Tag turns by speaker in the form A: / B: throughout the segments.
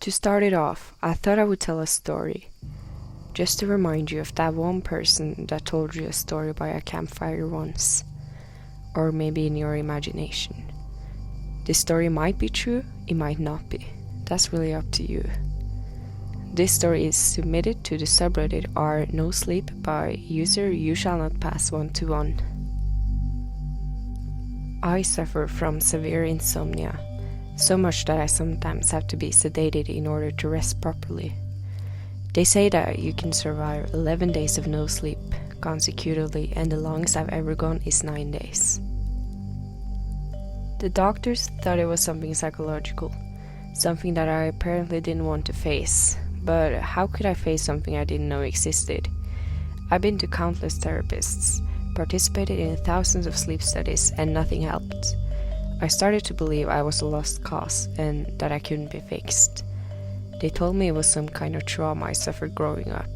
A: To start it off, I thought I would tell a story, just to remind you of that one person that told you a story by a campfire once, or maybe in your imagination. This story might be true, it might not be. That's really up to you. This story is submitted to the subreddit r nosleep by user you shall not pass 121. I suffer from severe insomnia, so much that I sometimes have to be sedated in order to rest properly. They say that you can survive 11 days of no sleep consecutively, and the longest I've ever gone is 9 days. The doctors thought it was something psychological, something that I apparently didn't want to face. But how could I face something I didn't know existed? I've been to countless therapists, participated in thousands of sleep studies, and nothing helped. I started to believe I was a lost cause and that I couldn't be fixed. They told me it was some kind of trauma I suffered growing up.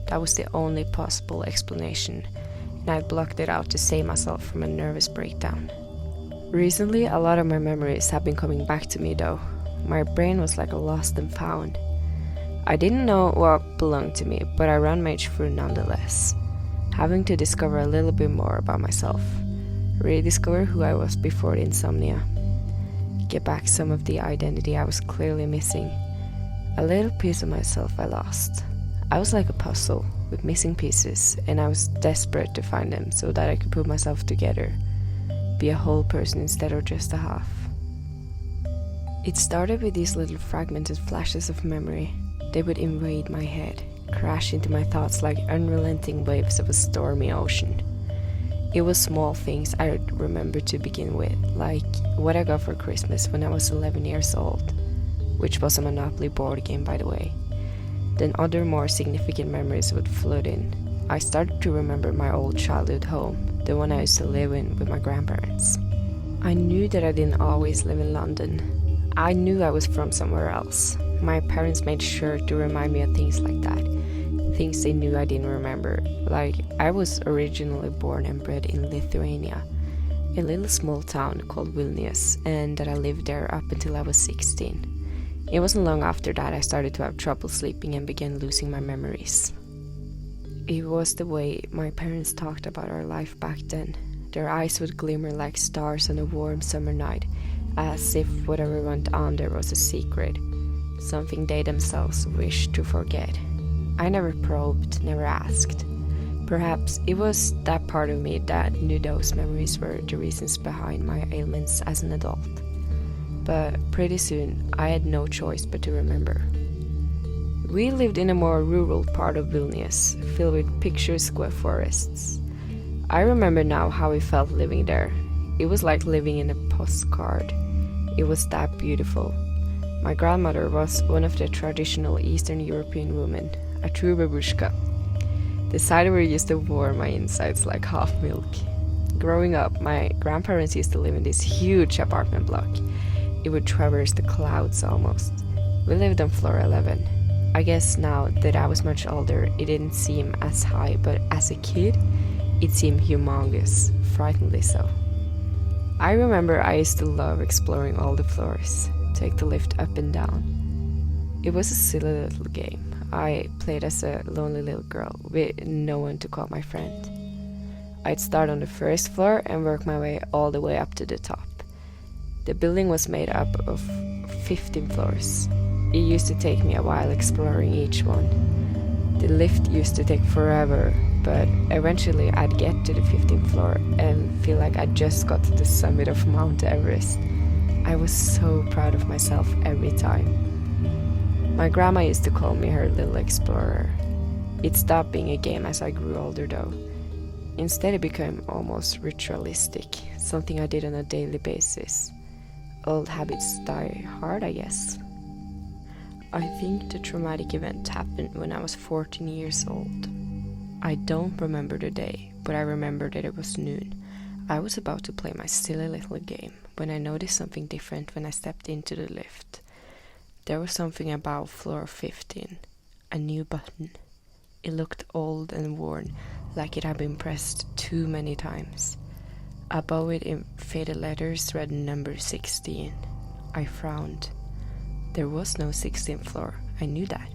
A: That was the only possible explanation, and I blocked it out to save myself from a nervous breakdown. Recently, a lot of my memories have been coming back to me though. My brain was like a lost and found. I didn't know what belonged to me, but I rummaged through nonetheless, having to discover a little bit more about myself, rediscover who I was before the insomnia, get back some of the identity I was clearly missing. A little piece of myself I lost. I was like a puzzle with missing pieces, and I was desperate to find them so that I could put myself together, be a whole person instead of just a half. It started with these little fragmented flashes of memory. They would invade my head, crash into my thoughts like unrelenting waves of a stormy ocean. It was small things I remember to begin with, like what I got for Christmas when I was 11 years old, which was a Monopoly board game, by the way. Then other more significant memories would flood in. I started to remember my old childhood home, the one I used to live in with my grandparents. I knew that I didn't always live in London. I knew I was from somewhere else. My parents made sure to remind me of things like that, things they knew I didn't remember, like I was originally born and bred in Lithuania, a little small town called Vilnius, and that I lived there up until I was 16. It wasn't long after that I started to have trouble sleeping and began losing my memories. It was the way my parents talked about our life back then. Their eyes would glimmer like stars on a warm summer night, as if whatever went on there was a secret, something they themselves wished to forget. I never probed, never asked. Perhaps it was that part of me that knew those memories were the reasons behind my ailments as an adult. But pretty soon, I had no choice but to remember. We lived in a more rural part of Vilnius, filled with picturesque forests. I remember now how it felt living there. It was like living in a postcard. It was that beautiful. My grandmother was one of the traditional Eastern European women, a true babushka. The cider used to warm my insides like half milk. Growing up, my grandparents used to live in this huge apartment block. It would traverse the clouds almost. We lived on floor 11. I guess now that I was much older, it didn't seem as high, but as a kid, it seemed humongous, frighteningly so. I remember I used to love exploring all the floors, take the lift up and down. It was a silly little game. I played as a lonely little girl with no one to call my friend. I'd start on the first floor and work my way all the way up to the top. The building was made up of 15 floors. It used to take me a while exploring each one. The lift used to take forever, but eventually I'd get to the 15th floor and feel like I just got to the summit of Mount Everest. I was so proud of myself every time. My grandma used to call me her little explorer. It stopped being a game as I grew older though. Instead it became almost ritualistic, something I did on a daily basis. Old habits die hard, I guess. I think the traumatic event happened when I was 14 years old. I don't remember the day, but I remember that it was noon. I was about to play my silly little game when I noticed something different when I stepped into the lift. There was something about floor 15, a new button. It looked old and worn, like it had been pressed too many times. Above it in faded letters read number 16. I frowned. There was no 16th floor, I knew that.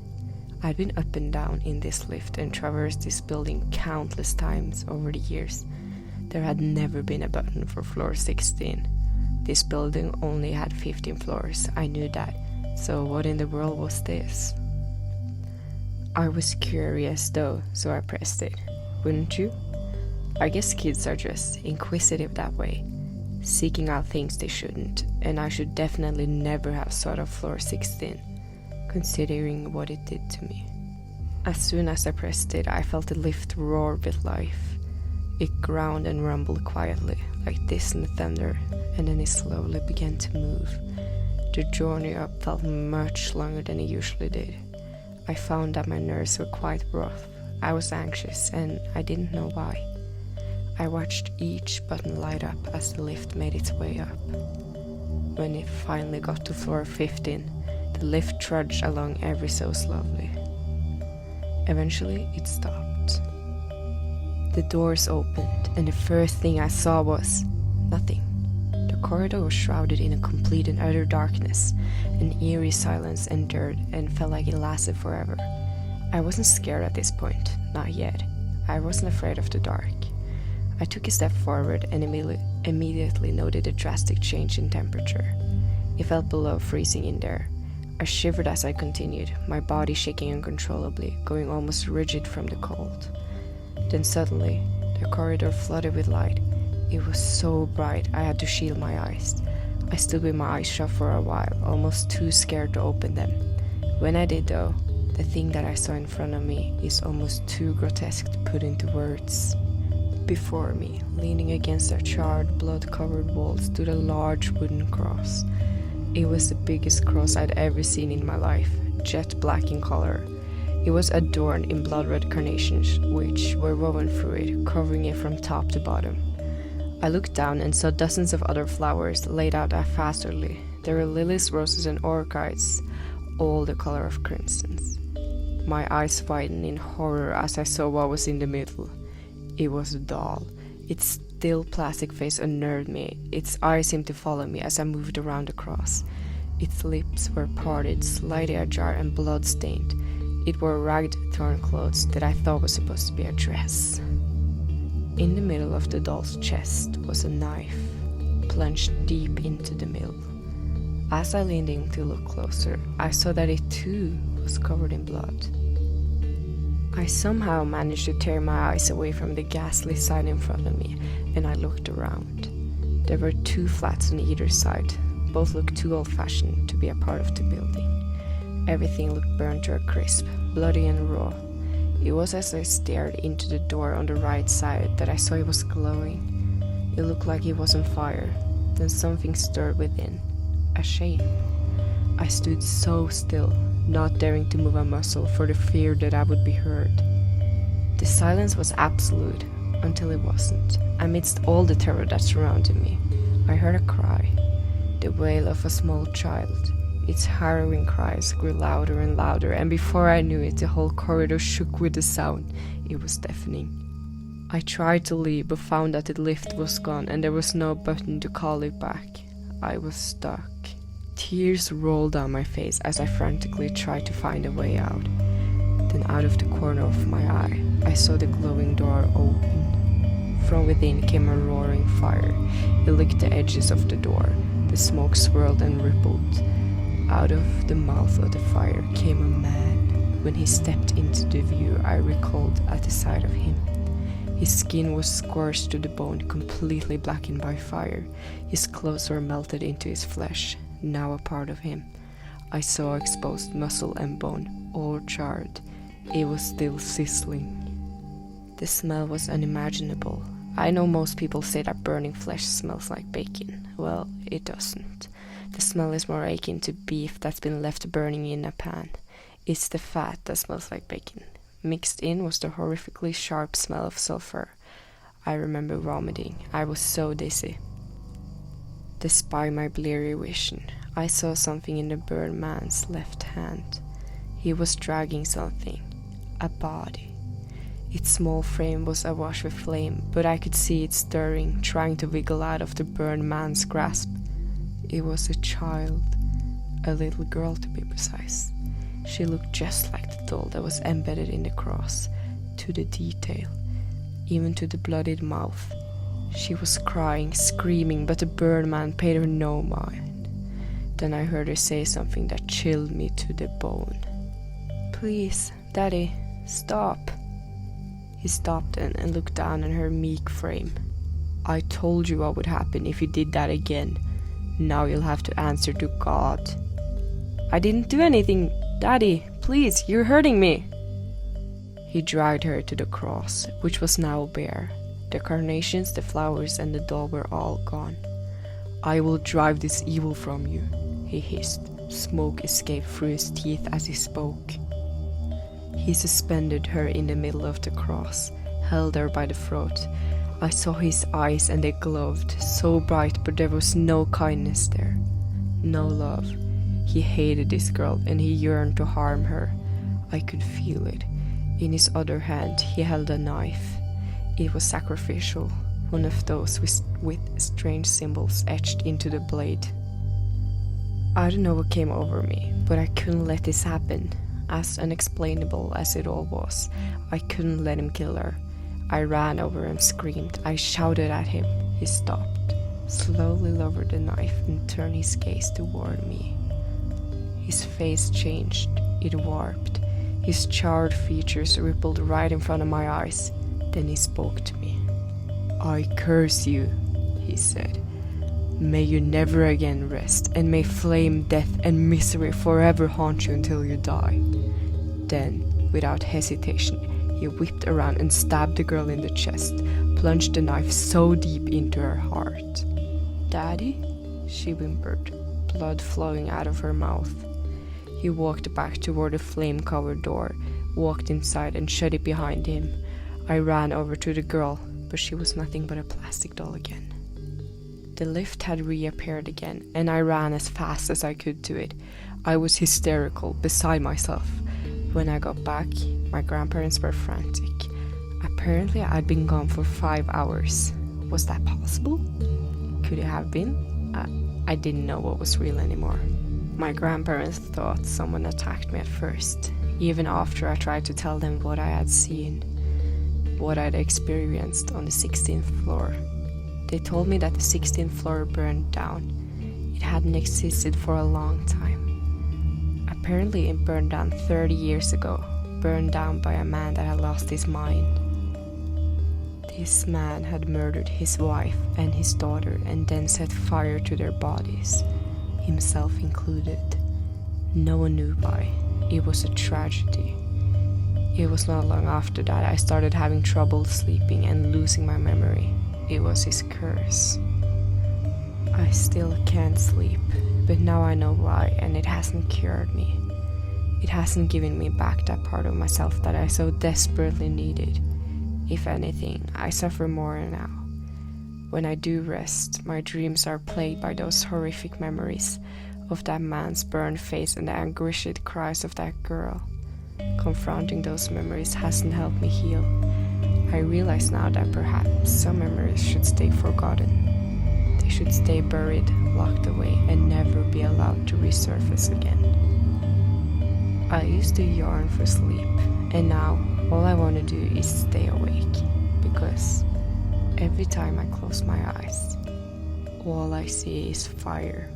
A: I'd been up and down in this lift and traversed this building countless times over the years. There had never been a button for floor 16. This building only had 15 floors, I knew that. So what in the world was this? I was curious though, so I pressed it. Wouldn't you? I guess kids are just inquisitive that way, seeking out things they shouldn't, and I should definitely never have sought out floor 16, considering what it did to me. As soon as I pressed it, I felt the lift roar with life. It ground and rumbled quietly, like distant thunder, and then it slowly began to move. The journey up felt much longer than it usually did. I found that my nerves were quite rough. I was anxious, and I didn't know why. I watched each button light up as the lift made its way up. When it finally got to floor 15, the lift trudged along ever so slowly. Eventually, it stopped. The doors opened, and the first thing I saw was nothing. The corridor was shrouded in a complete and utter darkness. An eerie silence entered and felt like it lasted forever. I wasn't scared at this point, not yet. I wasn't afraid of the dark. I took a step forward and immediately noted a drastic change in temperature. It felt below freezing in there. I shivered as I continued, my body shaking uncontrollably, going almost rigid from the cold. Then suddenly, the corridor flooded with light. It was so bright I had to shield my eyes. I stood with my eyes shut for a while, almost too scared to open them. When I did though, the thing that I saw in front of me is almost too grotesque to put into words. Before me, leaning against a charred, blood-covered wall, stood a large wooden cross. It was the biggest cross I'd ever seen in my life, jet black in color. It was adorned in blood-red carnations, which were woven through it, covering it from top to bottom. I looked down and saw dozens of other flowers laid out haphazardly. There were lilies, roses, and orchids, all the color of crimsons. My eyes widened in horror as I saw what was in the middle. It was a doll. Its still plastic face unnerved me. Its eyes seemed to follow me as I moved around the cross. Its lips were parted, slightly ajar, and blood-stained. It wore ragged, torn clothes that I thought was supposed to be a dress. In the middle of the doll's chest was a knife, plunged deep into the middle. As I leaned in to look closer, I saw that it too was covered in blood. I somehow managed to tear my eyes away from the ghastly sight in front of me, and I looked around. There were 2 flats on either side. Both looked too old-fashioned to be a part of the building. Everything looked burned to a crisp, bloody and raw. It was as I stared into the door on the right side that I saw it was glowing. It looked like it was on fire. Then something stirred within. A shape. I stood so still, not daring to move a muscle for the fear that I would be heard. The silence was absolute, until it wasn't. Amidst all the terror that surrounded me, I heard a cry, the wail of a small child. Its harrowing cries grew louder and louder, and before I knew it, the whole corridor shook with the sound. It was deafening. I tried to leave, but found that the lift was gone, and there was no button to call it back. I was stuck. Tears rolled down my face as I frantically tried to find a way out. Then out of the corner of my eye, I saw the glowing door open. From within came a roaring fire. It licked the edges of the door. The smoke swirled and rippled. Out of the mouth of the fire came a man. When he stepped into the view, I recoiled at the sight of him. His skin was scorched to the bone, completely blackened by fire. His clothes were melted into his flesh, now a part of him. I saw exposed muscle and bone, all charred. It was still sizzling. The smell was unimaginable. I know most people say that burning flesh smells like bacon. Well, it doesn't. The smell is more akin to beef that's been left burning in a pan. It's the fat that smells like bacon. Mixed in was the horrifically sharp smell of sulfur. I remember vomiting. I was so dizzy. Despite my bleary vision, I saw something in the burned man's left hand. He was dragging something. A body. Its small frame was awash with flame, but I could see it stirring, trying to wiggle out of the burned man's grasp. It was a child. a little girl to be precise. She looked just like the doll that was embedded in the cross, to the detail, even to the bloodied mouth. She was crying, screaming, but the bird man paid her no mind. Then I heard her say something that chilled me to the bone. "Please, Daddy, stop." He stopped and looked down on her meek frame. "I told you what would happen if you did that again. Now you'll have to answer to God." "I didn't do anything. Daddy, please, you're hurting me." He dragged her to the cross, which was now bare. The carnations, the flowers, and the doll were all gone. "I will drive this evil from you," he hissed. Smoke escaped through his teeth as he spoke. He suspended her in the middle of the cross, held her by the throat. I saw his eyes and they glowed, so bright, but there was no kindness there, no love. He hated this girl and he yearned to harm her. I could feel it. In his other hand he held a knife. It was sacrificial, one of those with strange symbols etched into the blade. I don't know what came over me, but I couldn't let this happen. As unexplainable as it all was, I couldn't let him kill her. I ran over and screamed. I shouted at him. He stopped, slowly lowered the knife and turned his gaze toward me. His face changed. It warped. His charred features rippled right in front of my eyes. Then he spoke to me. "I curse you," he said. "May you never again rest, and may flame, death, and misery forever haunt you until you die." Then, without hesitation, he whipped around and stabbed the girl in the chest, plunged the knife so deep into her heart. "Daddy?" she whimpered, blood flowing out of her mouth. He walked back toward the flame-covered door, walked inside and shut it behind him. I ran over to the girl, but she was nothing but a plastic doll again. The lift had reappeared again, and I ran as fast as I could to it. I was hysterical, beside myself. When I got back, my grandparents were frantic. Apparently I'd been gone for 5 hours. Was that possible? Could it have been? I didn't know what was real anymore. My grandparents thought someone attacked me at first, even after I tried to tell them what I had seen, what I'd experienced on the 16th floor. They told me that the 16th floor burned down. It hadn't existed for a long time. Apparently it burned down 30 years ago, burned down by a man that had lost his mind. This man had murdered his wife and his daughter and then set fire to their bodies, himself included. No one knew why. It was a tragedy. It was not long after that I started having trouble sleeping and losing my memory. It was his curse. I still can't sleep, but now I know why, and it hasn't cured me. It hasn't given me back that part of myself that I so desperately needed. If anything, I suffer more now. When I do rest, my dreams are plagued by those horrific memories of that man's burned face and the anguished cries of that girl. Confronting those memories hasn't helped me heal. I realize now that perhaps some memories should stay forgotten. They should stay buried, locked away, and never be allowed to resurface again. I used to yearn for sleep, and now all I want to do is stay awake, because every time I close my eyes, all I see is fire.